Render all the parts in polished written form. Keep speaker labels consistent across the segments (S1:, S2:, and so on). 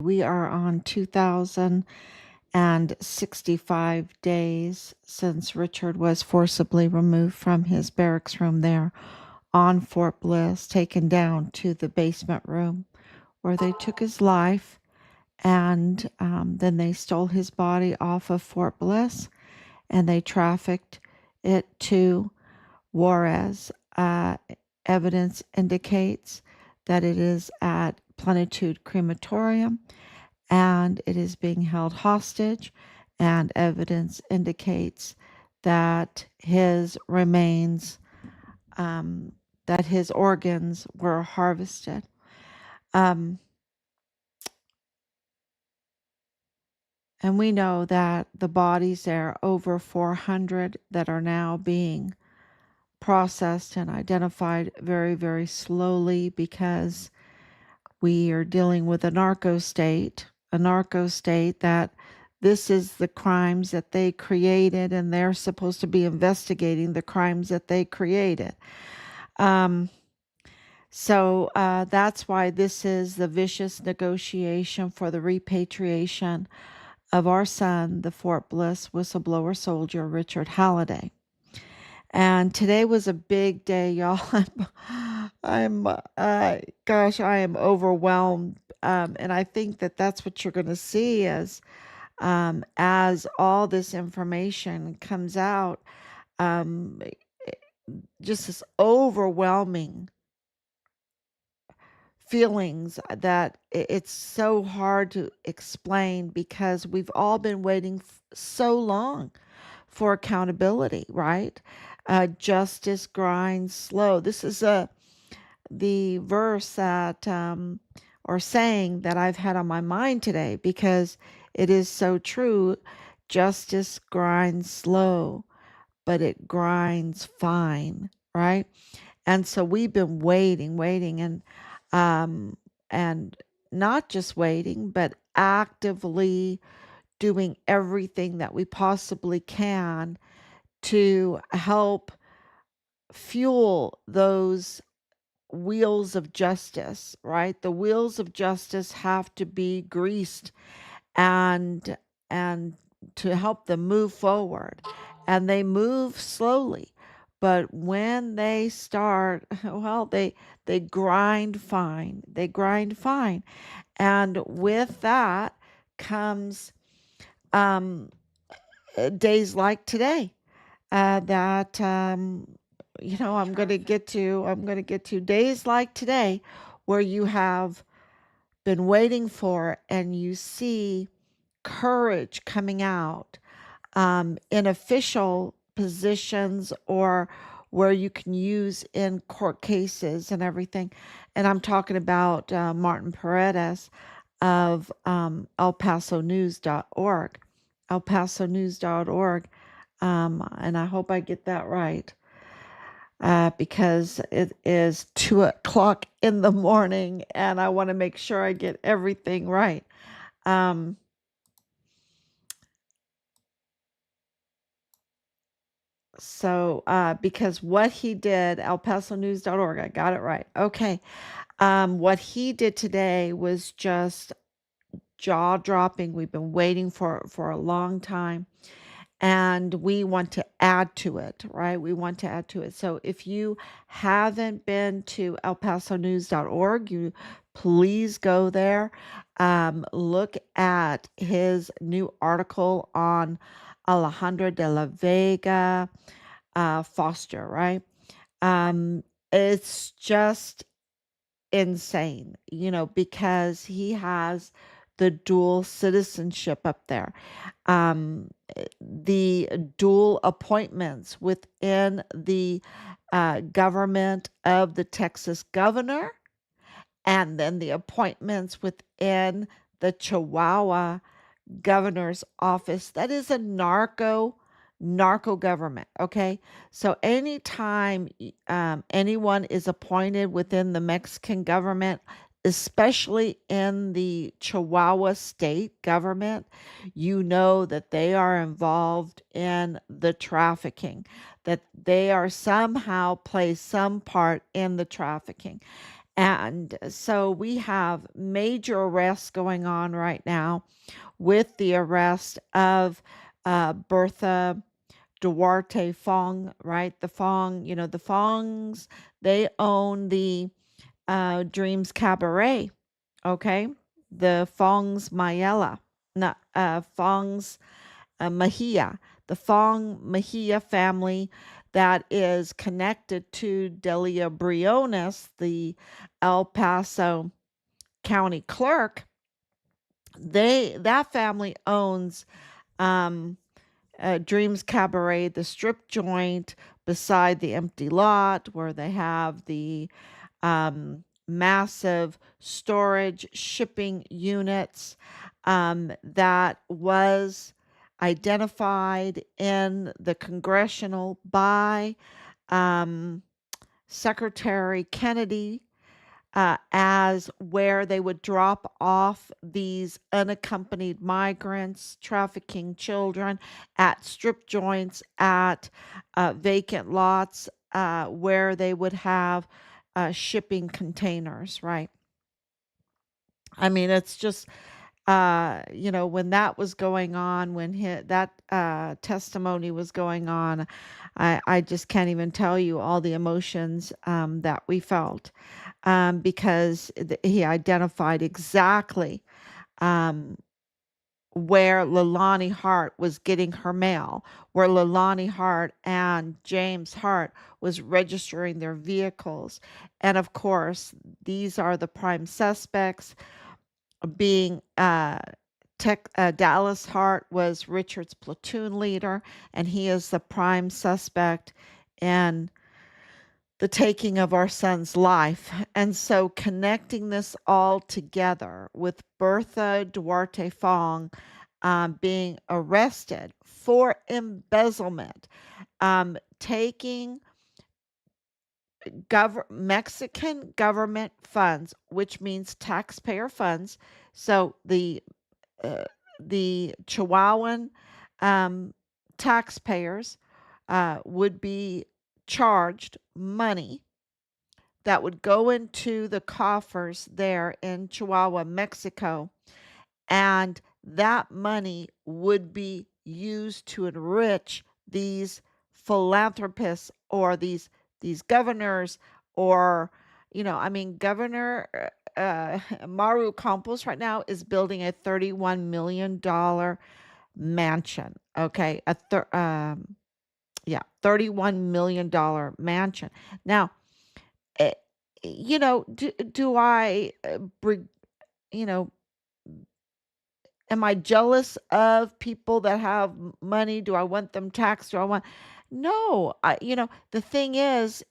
S1: We are on 2,065 days since Richard was forcibly removed from his barracks room there on Fort Bliss, taken down to the basement room where they took his life, and then they stole his body off of Fort Bliss and they trafficked it to Juarez. Evidence indicates that it is at Plenitude Crematorium and it is being held hostage, and evidence indicates that his remains, that his organs were harvested. And we know that the bodies there, over 400, that are now being processed and identified very, very slowly, because we are dealing with a narco state that this is the crimes that they created, and they're supposed to be investigating the crimes that they created. So that's why this is the vicious negotiation for the repatriation of our son, the Fort Bliss whistleblower soldier, Richard Halliday. And today was a big day, y'all. Gosh, I am overwhelmed. And I think that that's what you're going to see as all this information comes out, just this overwhelming feelings that it's so hard to explain, because we've all been waiting so long for accountability, right? Justice grinds slow. This is the verse that or saying that I've had on my mind today, because it is so true. Justice grinds slow, but it grinds fine, right? And so we've been waiting, and not just waiting, but actively doing everything that we possibly can to help fuel those wheels of justice, right? The wheels of justice have to be greased, and to help them move forward. And they move slowly, but when they start, well, they grind fine. They grind fine. And with that comes days like today, that I'm going to get to days like today, where you have been waiting for, and you see courage coming out in official positions, or where you can use in court cases and everything. And I'm talking about Martin Paredes of elpasonews.org, elpasonews.org. And I hope I get that right, because it is 2 o'clock in the morning and I want to make sure I get everything right. Because what he did, elpasonews.org, I got it right. Okay. What he did today was just jaw dropping. We've been waiting for a long time, and we want to add to it, right? We want to add to it. So if you haven't been to elpasonews.org, you please go there. Look at his new article on Alejandra de la Vega Foster, right? It's just insane, because he has the dual citizenship up there, the dual appointments within the government of the Texas governor, and then the appointments within the Chihuahua governor's office. That is a narco government. Okay. So anytime anyone is appointed within the Mexican government, especially in the Chihuahua state government, you know that they are involved in the trafficking, that they are somehow play some part in the trafficking. And so we have major arrests going on right now with the arrest of Bertha Duarte Fong, right? The Fong, the Fongs, they own the Dreams Cabaret, okay? The Fongs Mayela, not Fongs Mejia, the Fong Mejia family that is connected to Delia Briones, the El Paso County clerk. That family owns um, Dreams Cabaret, the strip joint beside the empty lot where they have the massive storage shipping units that was identified in the congressional by um, Secretary Kennedy as where they would drop off these unaccompanied migrants, trafficking children at strip joints, at vacant lots where they would have shipping containers, right? I mean, it's just, when that was going on, when that testimony was going on, I just can't even tell you all the emotions that we felt because he identified exactly um, where Leilani Hart was getting her mail, where Leilani Hart and James Hart was registering their vehicles. And of course, these are the prime suspects being Dallas Hart was Richard's platoon leader, and he is the prime suspect in the taking of our son's life. And so connecting this all together with Bertha Duarte Fong being arrested for embezzlement, taking Mexican government funds, which means taxpayer funds. So uh, the Chihuahuan taxpayers would be charged money that would go into the coffers there in Chihuahua, Mexico, and that money would be used to enrich these philanthropists or these governors or I mean Governor Maru Campos right now is building a $31 million mansion. Okay, $31 million mansion. Now, eh, do I you know am I jealous of people that have money? Do I want them taxed? Do I want No, the thing is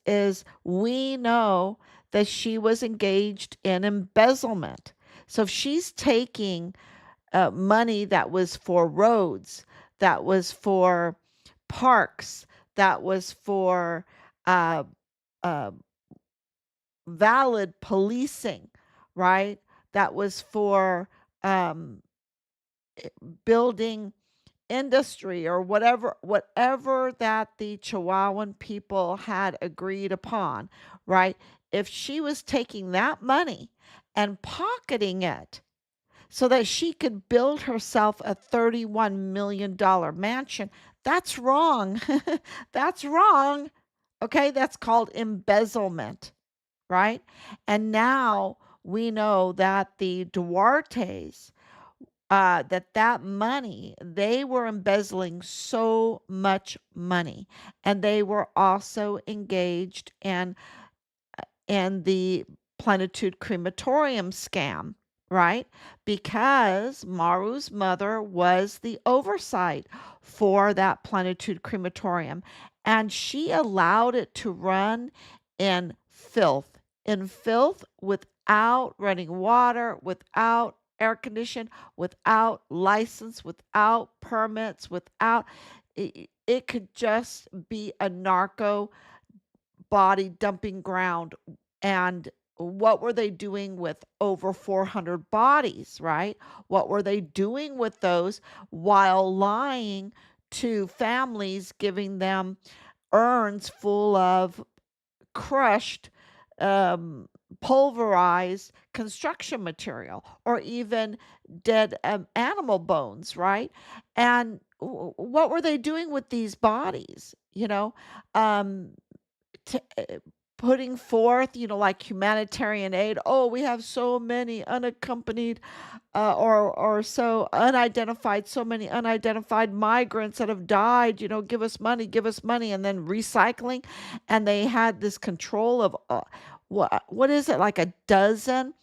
S1: we know that she was engaged in embezzlement. So if she's taking money that was for roads, that was for parks, that was for uh, uh, valid policing, right? That was for um, building industry or whatever that the Chihuahuan people had agreed upon, right? If she was taking that money and pocketing it so that she could build herself a $31 million mansion, that's wrong. That's wrong. Okay, that's called embezzlement, right? And now we know that the Duartes that money, they were embezzling so much money, and they were also engaged in the Plenitude crematorium scam, right? Because Maru's mother was the oversight for that Plenitude crematorium, and she allowed it to run in filth without running water, without air condition, without license, without permits, without it could just be a narco body dumping ground. And what were they doing with over 400 bodies, right? What were they doing with those while lying to families, giving them urns full of crushed um, pulverized construction material or even dead animal bones, right? And what were they doing with these bodies? Um, t- uh, Putting forth, like humanitarian aid. Oh, we have so many unaccompanied or so many unidentified migrants that have died. Give us money, and then recycling. And they had this control of what is it, like a dozen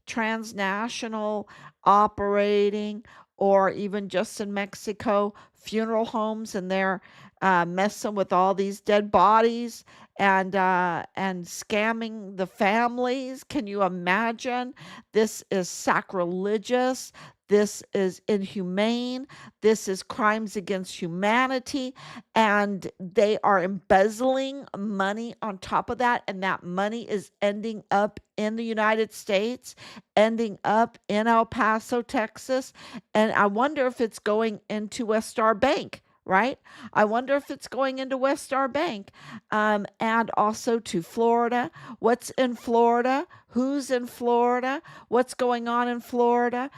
S1: transnational operating, or even just in Mexico, funeral homes, and they're messing with all these dead bodies and scamming the families. Can you imagine? This is sacrilegious. This is inhumane. This is crimes against humanity. And they are embezzling money on top of that. And that money is ending up in the United States, ending up in El Paso, Texas. And I wonder if it's going into West Star Bank, right? I wonder if it's going into West Star Bank, and also to Florida. What's in Florida? Who's in Florida? What's going on in Florida?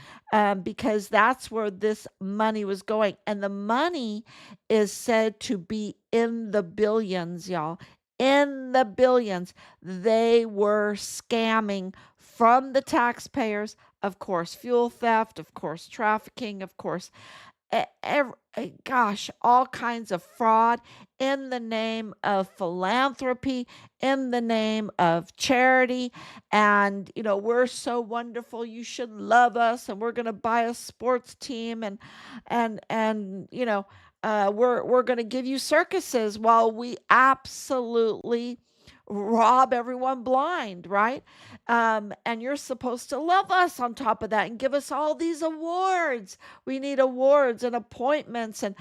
S1: Because that's where this money was going. And the money is said to be in the billions, y'all. In the billions. They were scamming from the taxpayers. Of course, fuel theft, of course, trafficking, of course, gosh, all kinds of fraud in the name of philanthropy, in the name of charity. And, we're so wonderful. You should love us. And we're going to buy a sports team. And we're going to give you circuses while we absolutely rob everyone blind, right? And you're supposed to love us on top of that and give us all these awards. We need awards and appointments, and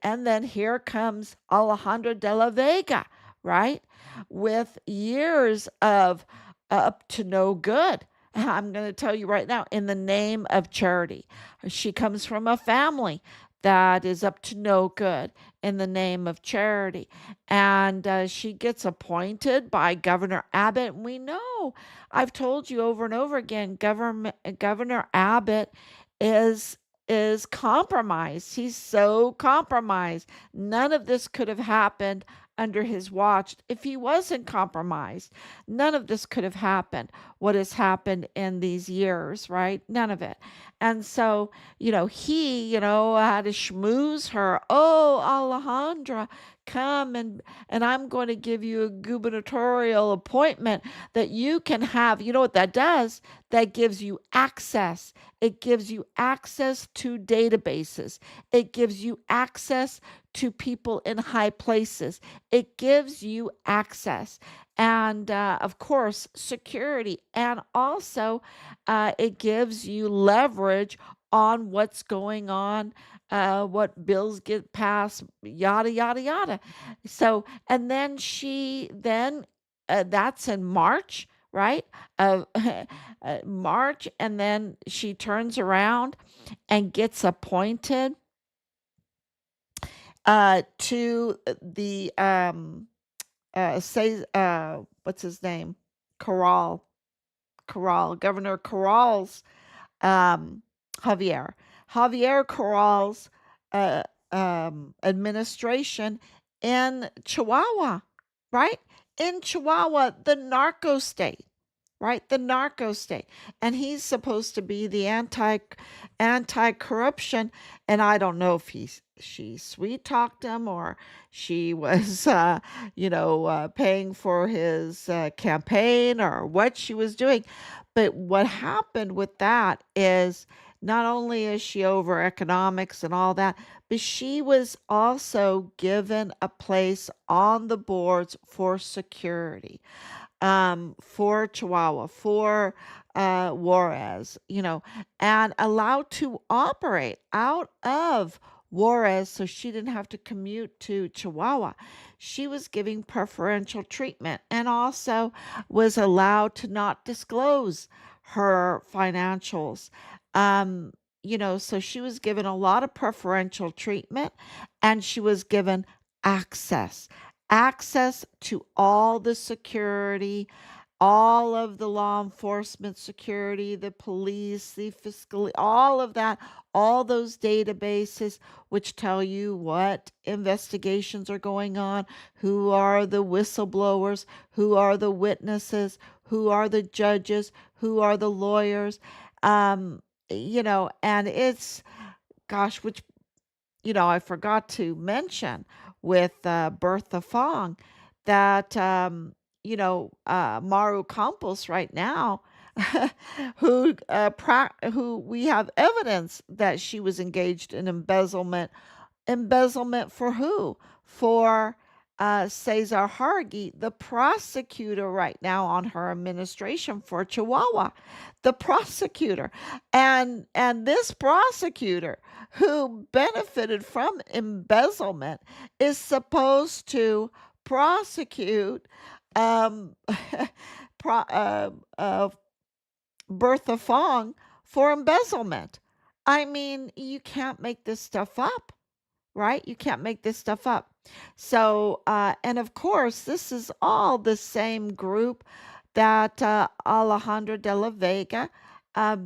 S1: then here comes Alejandra de la Vega, right? With years of up to no good. I'm going to tell you right now, in the name of charity. She comes from a family that is up to no good in the name of charity. And she gets appointed by Governor Abbott. And we know, I've told you over and over again, Governor Abbott is is compromised. He's so compromised. None of this could have happened under his watch if he wasn't compromised. None of this could have happened. What has happened in these years, right? None of it. And so, he, had to schmooze her. Oh, Alejandra, come and I'm going to give you a gubernatorial appointment that you can have. You know what that does? That gives you access. It gives you access to databases. It gives you access to people in high places. It gives you access. And of course, security. And also, it gives you leverage on what's going on, what bills get passed, yada, yada, yada. So, and then that's in March, right? Uh, March, and then she turns around and gets appointed to the say what's his name, Corral, Governor Corral's, um, Javier, Corral's administration in Chihuahua, right? In Chihuahua, the narco state, right? The narco state. And he's supposed to be the anti-corruption. And I don't know if she sweet talked him, or she was paying for his campaign, or what she was doing. But what happened with that is, not only is she over economics and all that, but she was also given a place on the boards for security, for Chihuahua, for Juarez, and allowed to operate out of Juarez, so she didn't have to commute to Chihuahua. She was giving preferential treatment, and also was allowed to not disclose her financials. Um, so she was given a lot of preferential treatment, and she was given access access to all the security, all of the law enforcement, security, the police, the fiscal, all of that, all those databases which tell you what investigations are going on, who are the whistleblowers, who are the witnesses, who are the judges, who are the lawyers. Um, and it's, gosh, which, I forgot to mention with Bertha Fong that, Maru Campos right now, who we have evidence that she was engaged in embezzlement. Embezzlement for who? For Cesar Hargi, the prosecutor right now on her administration for Chihuahua, the prosecutor, and this prosecutor who benefited from embezzlement is supposed to prosecute um, pro, Bertha Fong for embezzlement. I mean, you can't make this stuff up, right? You can't make this stuff up. So, and of course, this is all the same group that Alejandra de la Vega,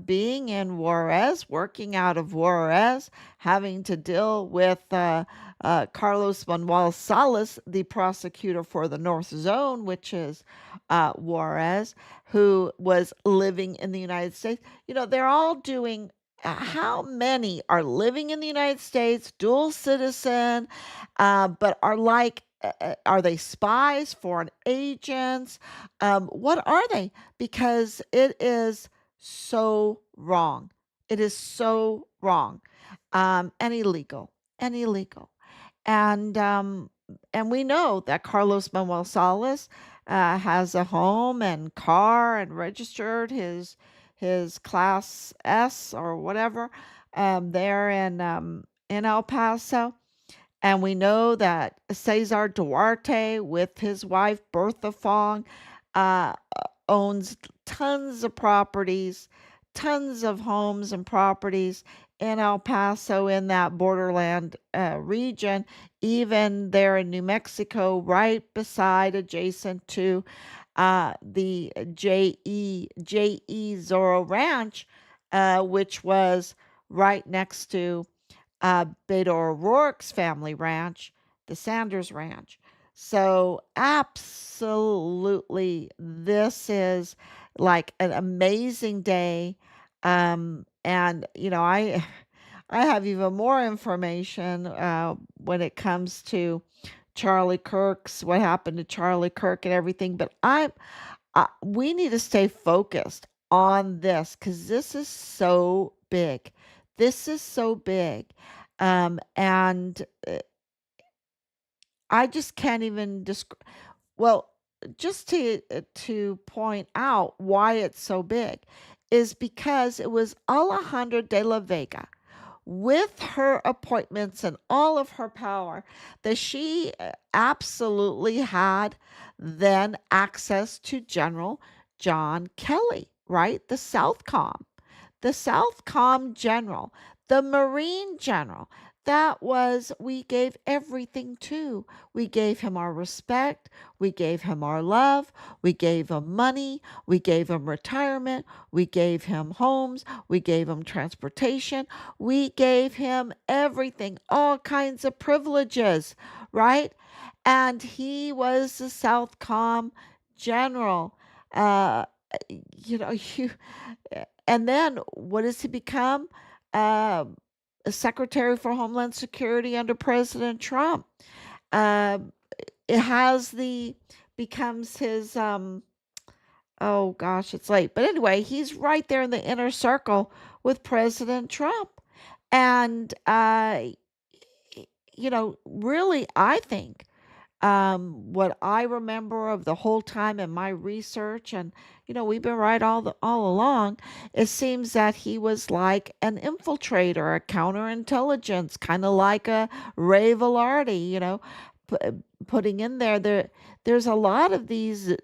S1: being in Juarez, working out of Juarez, having to deal with Carlos Manuel Salas, the prosecutor for the North Zone, which is Juarez, who was living in the United States. They're all doing, how many are living in the United States, dual citizen, but are they spies, foreign agents? What are they? Because it is so wrong. It is so wrong, and illegal, and illegal. And we know that Carlos Manuel Salas has a home and car and registered his class S or whatever there in El Paso. And we know that Cesar Duarte, with his wife Bertha Fong, uh, owns tons of properties, tons of homes and properties in El Paso, in that borderland region, even there in New Mexico, right beside, adjacent to the J.E. Zorro Ranch, which was right next to Beto O'Rourke's family ranch, the Sanders Ranch. So, absolutely, this is like an amazing day. And I have even more information when it comes to Charlie Kirk's, what happened to Charlie Kirk and everything. But we need to stay focused on this because this is so big. This is so big. And I just can't even describe. Well, just to point out why it's so big is because it was Alejandra de la Vega, with her appointments and all of her power, that she absolutely had then access to General John Kelly, right? The Southcom general, the Marine general. That was, we gave everything to. We gave him our respect. We gave him our love. We gave him money. We gave him retirement. We gave him homes. We gave him transportation. We gave him everything, all kinds of privileges, right? And he was the Southcom general. Uh, you know, you, and then what does he become? Uh, a Secretary for Homeland Security under President Trump. Uh, it has becomes his, oh gosh, it's late. But anyway, he's right there in the inner circle with President Trump. And, really, I think what I remember of the whole time in my research, and we've been right all along, it seems that he was like an infiltrator, a counterintelligence, kind of like a Ray Velarde, putting in there's a lot of these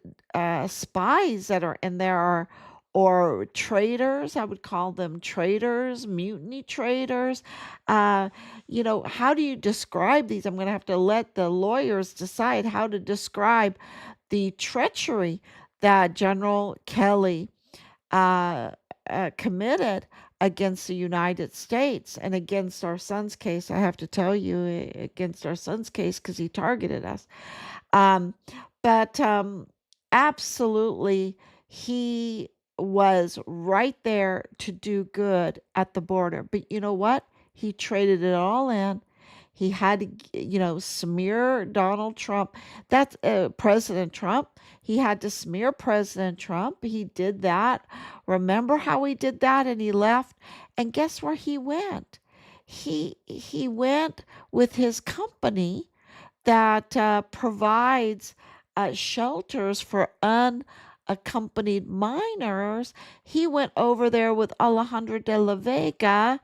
S1: spies that are in there, or traitors. I would call them traitors, mutiny traitors. How do you describe these? I'm going to have to let the lawyers decide how to describe the treachery that General Kelly uh, committed against the United States and against our son's case. I have to tell you, against our son's case, because he targeted us. Um, but absolutely, he was right there to do good at the border. But you know what? He traded it all in. He had to, smear Donald Trump. That's President Trump. He had to smear President Trump. He did that. Remember how he did that? And he left. And guess where he went? He went with his company that provides shelters for unaccompanied minors. He went over there with Alejandra de la Vega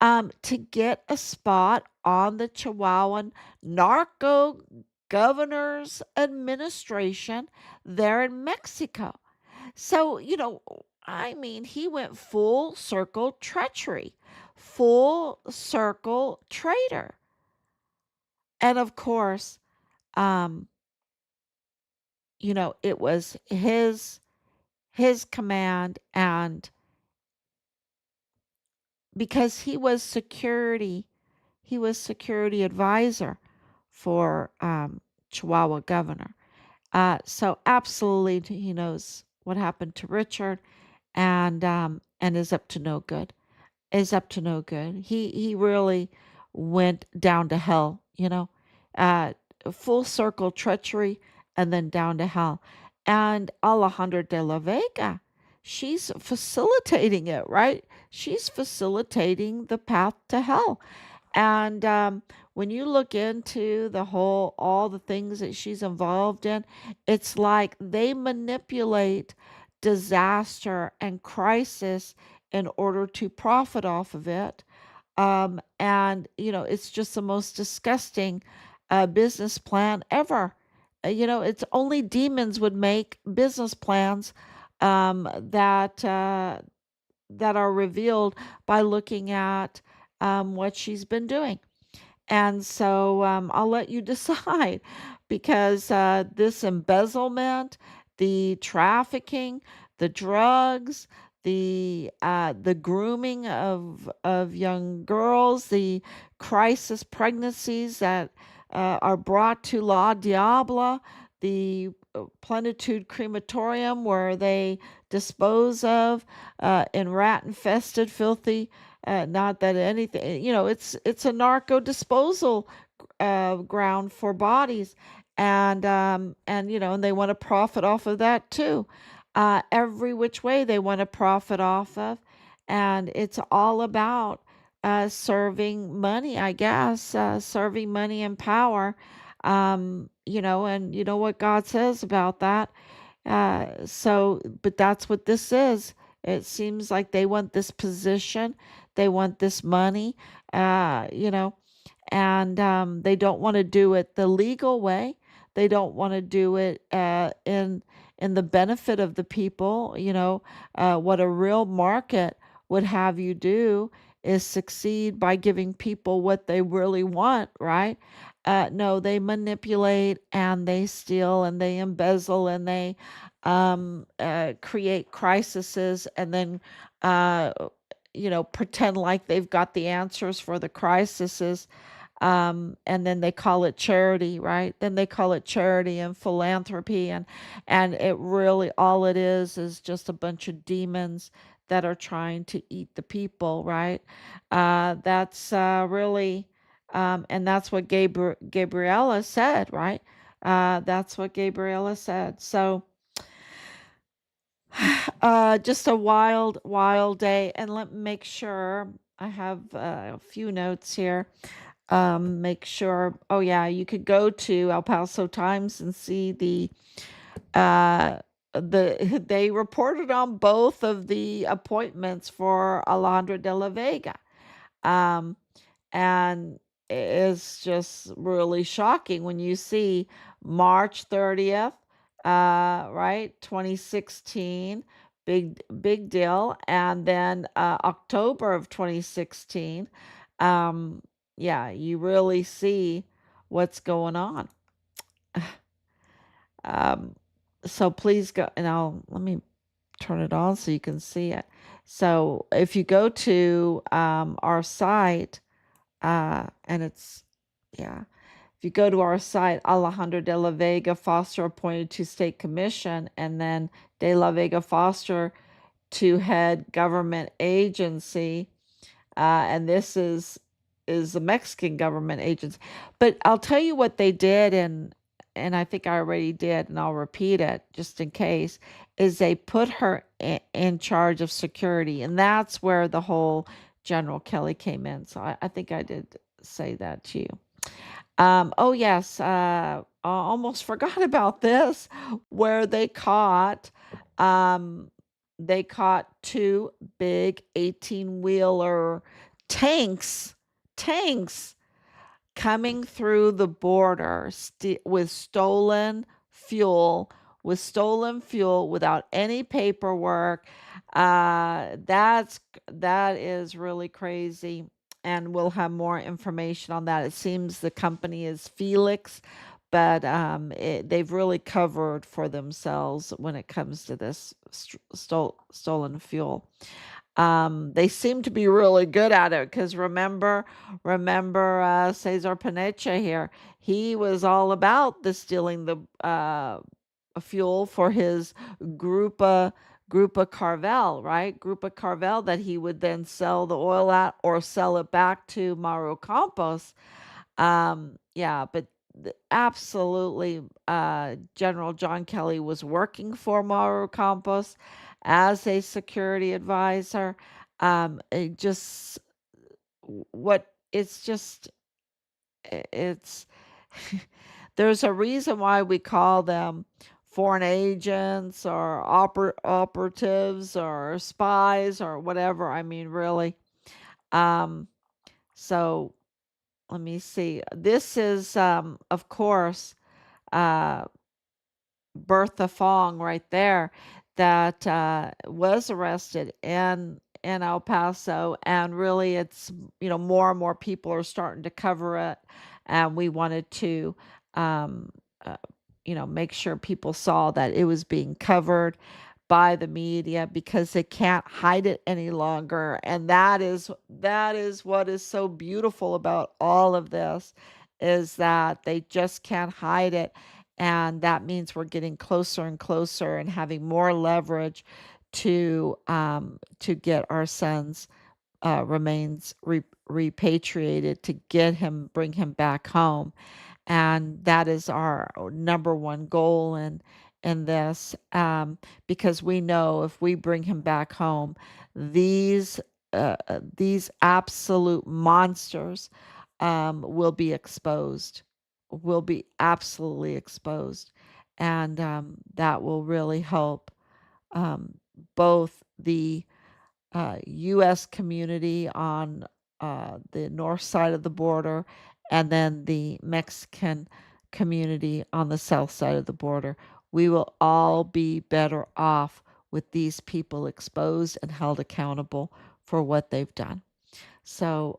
S1: to get a spot on the Chihuahuan narco governor's administration there in Mexico. So, I mean, he went full circle treachery, full circle traitor. And of course, um, it was his command, and because he was security advisor for Chihuahua governor. So absolutely, he knows what happened to Richard, and is up to no good. Is up to no good. He really went down to hell. Uh, Full circle treachery, and then down to hell. And Alejandra de la Vega, she's facilitating it, right? She's facilitating the path to hell. And when you look into all the things that she's involved in, it's like they manipulate disaster and crisis in order to profit off of it. And, it's just the most disgusting business plan ever. It's only demons would make business plans that are revealed by looking at what she's been doing. And so I'll let you decide because this embezzlement, the trafficking, the drugs, the grooming of young girls, the crisis pregnancies that are brought to La Diabla, the Plenitude Crematorium where they dispose of in rat infested, filthy. Not that anything, it's a narco disposal ground for bodies, and they want to profit off of that too. Every which way they want to profit off of, and it's all about serving money, I guess, serving money and power. And you know what God says about that. But that's what this is. It seems like they want this position, they want this money, uh, you know, and they don't want to do it the legal way. They don't want to do it in the benefit of the people. What a real market would have you do is succeed by giving people what they really want, right? No, they manipulate and they steal and they embezzle and they create crises and then uh, pretend like they've got the answers for the crises. And then they call it charity, right? Then they call it charity and philanthropy, and it really all it is just a bunch of demons that are trying to eat the people, right? That's really, and that's what Gabriella said, right? That's what Gabriella said. So, just a wild, wild day. And let me make sure I have a few notes here. Make sure. Oh yeah, you could go to El Paso Times and see uh they reported on both of the appointments for Alejandra de la Vega. Um, and it's just really shocking when you see March 30th, right, 2016, big deal, and then October of 2016. Um, yeah, you really see what's going on. Um, So please go, and let me turn it on so you can see it. So if you go to our site, and it's, yeah, if you go to our site, Alejandra de la Vega Foster appointed to State Commission, and then de la Vega Foster to head government agency, and this is the Mexican government agency. But I'll tell you what they did, and I think I already did, and I'll repeat it just in case, is they put her in charge of security, and that's where the whole General Kelly came in. So I think I did say that to you. Oh yes, I almost forgot about this, where um, they caught two big 18-wheeler tanks, tanks coming through the border with stolen fuel without any paperwork. That is really crazy, and we'll have more information on that. It seems the company is Felix, but they've really covered for themselves when it comes to this stolen fuel. They seem to be really good at it because remember Cesar Panecha here. He was all about the stealing the fuel for his Grupa Grupa Carvel, right? Grupa Carvel that he would then sell the oil at or sell it back to Maru Campos. Yeah, but absolutely, General John Kelly was working for Maru Campos as a security advisor. It just what it's just it's there's a reason why we call them foreign agents or operatives or spies or whatever. I mean, really. Um, so let me see. This is, of course, uh, Bertha Fong right there that was arrested in El Paso, and really it's more and more people are starting to cover it, and we wanted to um, uh, make sure people saw that it was being covered by the media because they can't hide it any longer, and that is what is so beautiful about all of this, is that they just can't hide it, and that means we're getting closer and closer and having more leverage to get our son's remains repatriated, to bring him back home, and that is our number one goal in this, because we know if we bring him back home, these these absolute monsters will be exposed, will be absolutely exposed, and that will really help um, both the U.S. community on the north side of the border, and then the Mexican community on the south side of the border. We will all be better off with these people exposed and held accountable for what they've done. So,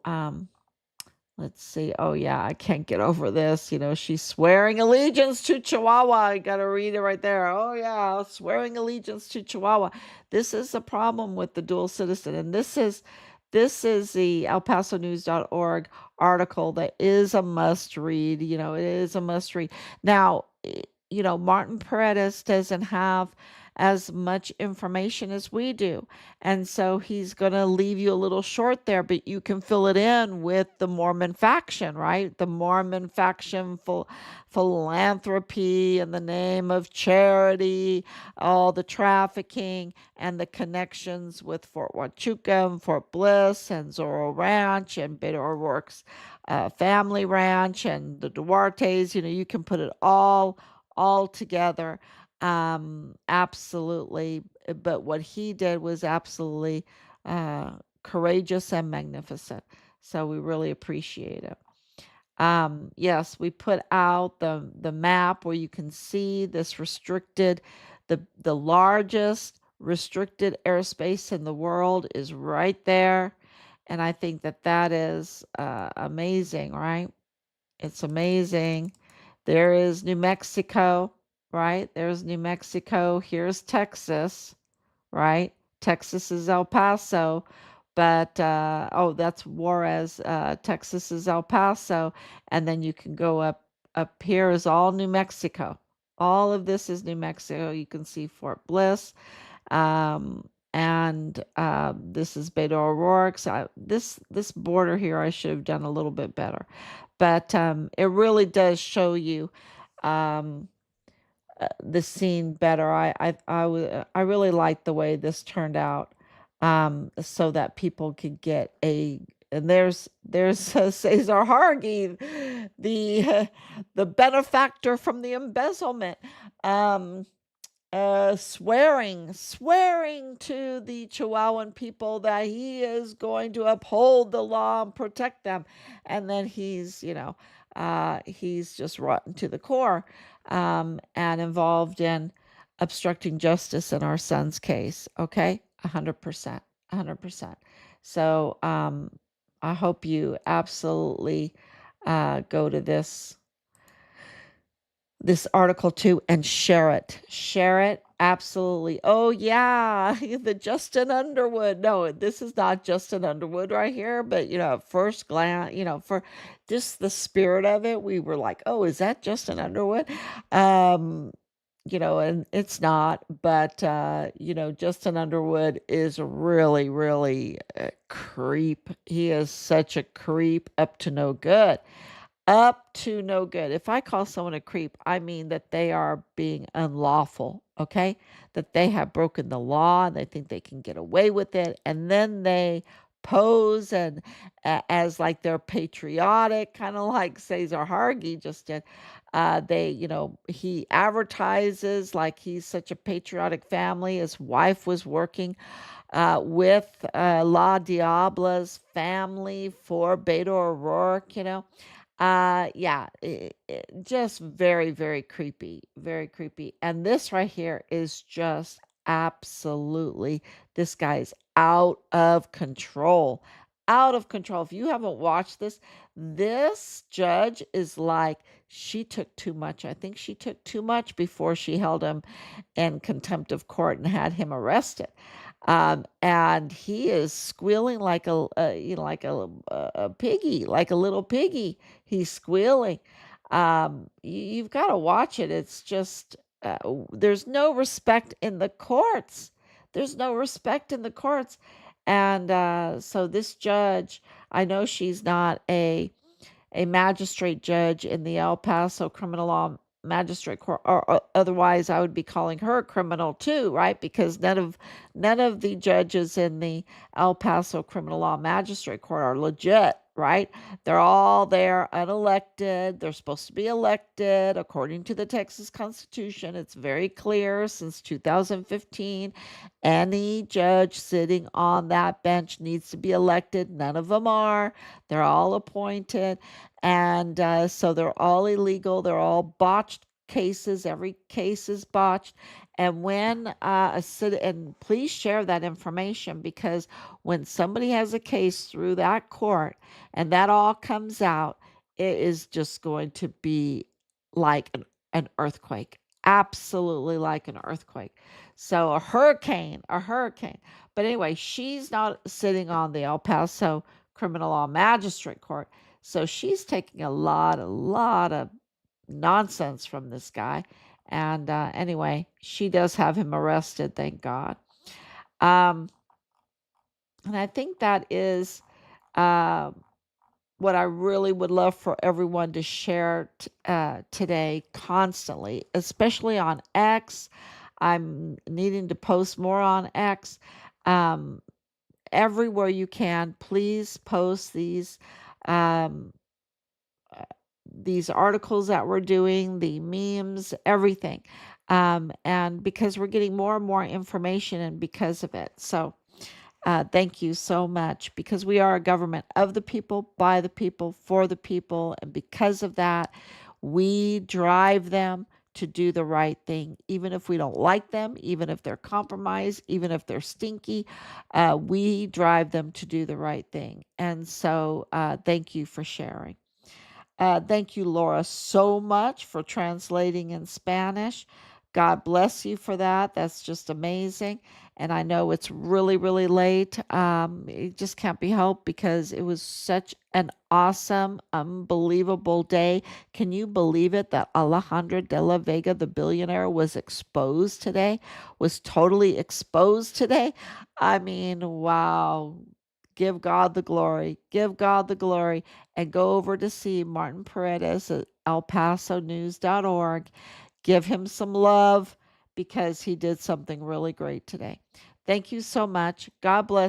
S1: let's see. Oh, yeah, I can't get over this. She's swearing allegiance to Chihuahua. I got to read it right there. Oh, yeah, swearing allegiance to Chihuahua. This is the problem with the dual citizen. And this is the elpasonews.org article that is a must read. It is a must read. Now, Martin Paredes doesn't have as much information as we do. And so he's going to leave you a little short there, but you can fill it in with the Mormon faction, right? The Mormon faction philanthropy in the name of charity, all the trafficking and the connections with Fort Huachuca and Fort Bliss and Zorro Ranch and Beto O'Rourke's family ranch and the Duartes. You can put it all together. Absolutely. But what he did was absolutely courageous and magnificent. So we really appreciate it. Yes, we put out the map where you can see this the largest restricted airspace in the world is right there. And I think that is amazing, right? It's amazing. There is New Mexico. right? There's New Mexico. Here's Texas, right? Texas is El Paso, but oh, that's Juarez. Texas is El Paso, and then you can go up here is all New Mexico. All of this is New Mexico. You can see Fort Bliss, and this is Beto O'Rourke. So this border here, I should have done a little bit better, but it really does show you. Um, the scene better. I really liked the way this turned out, so that people could get a. And there's Cesar Hargi, the the benefactor from the embezzlement. Um, swearing to the Chihuahuan people that he is going to uphold the law and protect them, and then he's just rotten to the core, and involved in obstructing justice in our son's case. Okay, 100%, 100%. So I hope you absolutely go to this article too and share it. Share it. Absolutely. Oh, yeah. The Justin Underwood. No, this is not Justin Underwood right here, but at first glance, for just the spirit of it, we were like, oh, is that Justin Underwood? Um, and it's not, but, Justin Underwood is really, really a creep. He is such a creep up to no good. Up to no good. If I call someone a creep, I mean that they are being unlawful, okay? That they have broken the law and they think they can get away with it. And then they pose and as like they're patriotic, kind of like Cesar Hargi just did. He advertises like he's such a patriotic family. His wife was working with La Diabla's family for Beto O'Rourke. Yeah, just very, very creepy, very creepy. And this right here is just absolutely, this guy's out of control. Out of control. If you haven't watched this judge is like, she took too much. I think she took too much before she held him in contempt of court and had him arrested. And he is squealing like a piggy, like a little piggy. He's squealing. You've got to watch it. It's just there's no respect in the courts. There's no respect in the courts. And so this judge, I know she's not a magistrate judge in the El Paso criminal law magistrate court, or otherwise I would be calling her a criminal too, right? Because none of the judges in the El Paso criminal law magistrate court are legit, right? They're all there unelected. They're supposed to be elected according to the Texas Constitution. It's very clear since 2015. Any judge sitting on that bench needs to be elected. None of them are. They're all appointed. And so they're all illegal. They're all botched cases. Every case is botched. And when and please share that information, because when somebody has a case through that court and that all comes out, it is just going to be like an earthquake. Absolutely like an earthquake. So a hurricane. But anyway, she's not sitting on the El Paso criminal law magistrate court. So she's taking a lot of nonsense from this guy. And anyway, she does have him arrested, thank God. Um, and I think that is uh, what I really would love for everyone to share today constantly, especially on X. I'm needing to post more on X. Um, Everywhere you can, please post um, these articles that we're doing, the memes, everything. And because we're getting more and more information and because of it. So thank you so much, because we are a government of the people, by the people, for the people. And because of that, we drive them to do the right thing, even if we don't like them, even if they're compromised, even if they're stinky. We drive them to do the right thing. And so thank you for sharing. Thank you, Laura, so much for translating in Spanish. God bless you for that. That's just amazing. And I know it's really, really late. It just can't be helped because it was such an awesome, unbelievable day. Can you believe it that Alejandra de la Vega, the billionaire, was exposed today? Was totally exposed today? I mean, wow. Give God the glory. Give God the glory and go over to see Martin Paredes at elpasonews.org. Give him some love because he did something really great today. Thank you so much. God bless